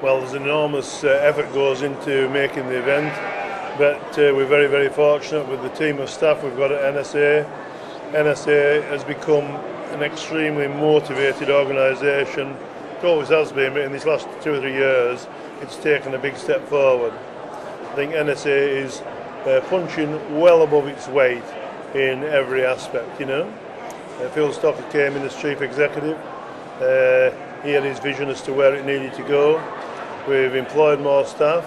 Well, there's an enormous effort goes into making the event, but we're very, very fortunate with the team of staff we've got at NSA. NSA has become an extremely motivated organisation. It always has been, but in these last 2 or 3 years, it's taken a big step forward. I think NSA is punching well above its weight in every aspect, you know. Phil Stocker came in as chief executive. He had his vision as to where it needed to go. We've employed more staff,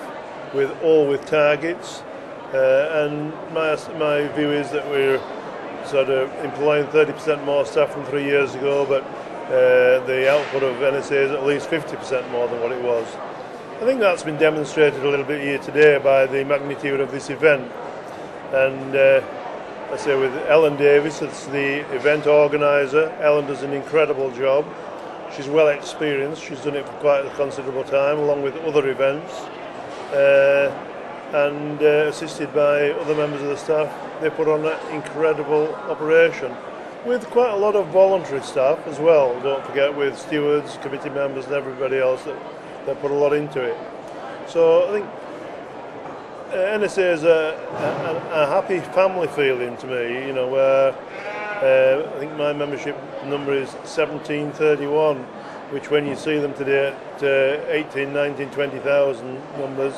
with targets, and my view is that we're sort of employing 30% more staff than 3 years ago, but the output of NSA is at least 50% more than what it was. I think that's been demonstrated a little bit here today by the magnitude of this event. And I say with Ellen Davis, that's the event organiser. Ellen does an incredible job. She's well experienced. She's done it for quite a considerable time, along with other events, and assisted by other members of the staff. They put on an incredible operation with quite a lot of voluntary staff as well. Don't forget, with stewards, committee members, and everybody else that put a lot into it. So I think NSA is a happy family feeling to me. You know, where I think my membership number is 1731, which when you see them today at 18, 19, 20,000 numbers,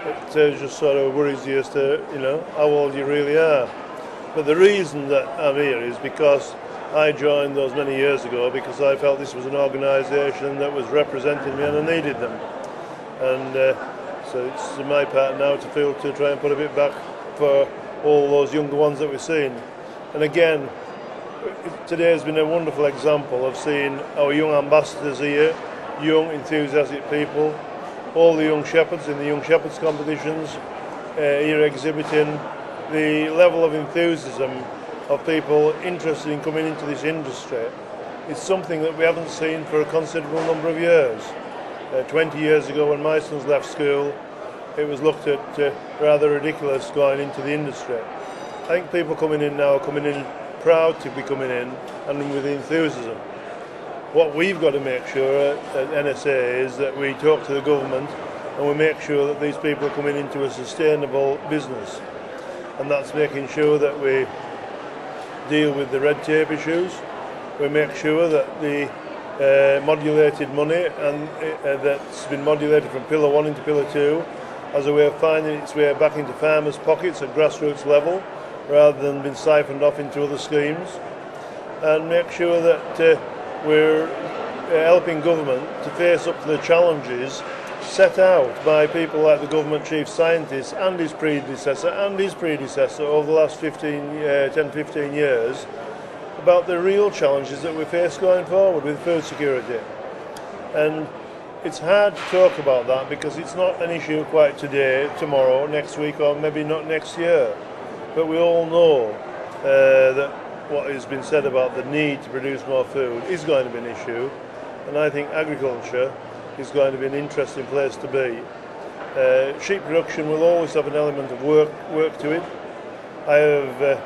it just sort of worries you as to, you know, how old you really are. But the reason that I'm here is because I joined those many years ago because I felt this was an organisation that was representing me and I needed them. And so it's my part now to try and put a bit back for all those younger ones that we've seen. And again, today has been a wonderful example of seeing our young ambassadors here, young enthusiastic people, all the young shepherds in the Young Shepherds competitions here exhibiting the level of enthusiasm of people interested in coming into this industry. It's something that we haven't seen for a considerable number of years. 20 years ago when my sons left school, it was looked at rather ridiculous going into the industry. I think people coming in now are coming in proud to be coming in and with enthusiasm. What we've got to make sure at NSA is that we talk to the government and we make sure that these people are coming into a sustainable business. And that's making sure that we deal with the red tape issues. We make sure that the modulated money and that's been modulated from Pillar 1 into Pillar 2 as a way of finding its way back into farmers' pockets at grassroots level, rather than being siphoned off into other schemes, and make sure that we're helping government to face up to the challenges set out by people like the government chief scientist and his predecessor over the last 10-15 years, about the real challenges that we face going forward with food security. And it's hard to talk about that because it's not an issue quite today, tomorrow, next week, or maybe not next year. But we all know that what has been said about the need to produce more food is going to be an issue, and I think agriculture is going to be an interesting place to be. Sheep production will always have an element of work to it. I have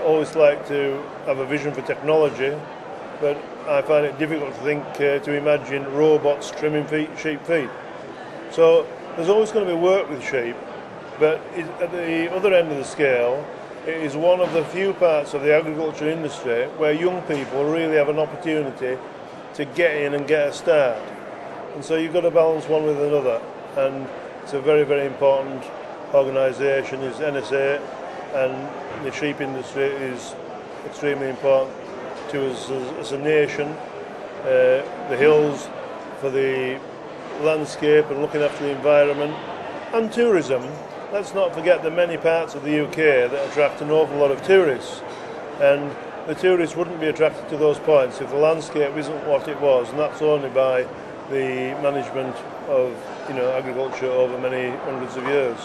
always liked to have a vision for technology, but I find it difficult to imagine robots trimming sheep feet. So there's always going to be work with sheep, but at the other end of the scale, it is one of the few parts of the agriculture industry where young people really have an opportunity to get in and get a start. And so you've got to balance one with another. And it's a very, very important organisation, is NSA, and the sheep industry is extremely important to us as a nation. The hills for the landscape and looking after the environment, and tourism. Let's not forget the many parts of the UK that attract an awful lot of tourists, and the tourists wouldn't be attracted to those points if the landscape isn't what it was, and that's only by the management of agriculture over many hundreds of years.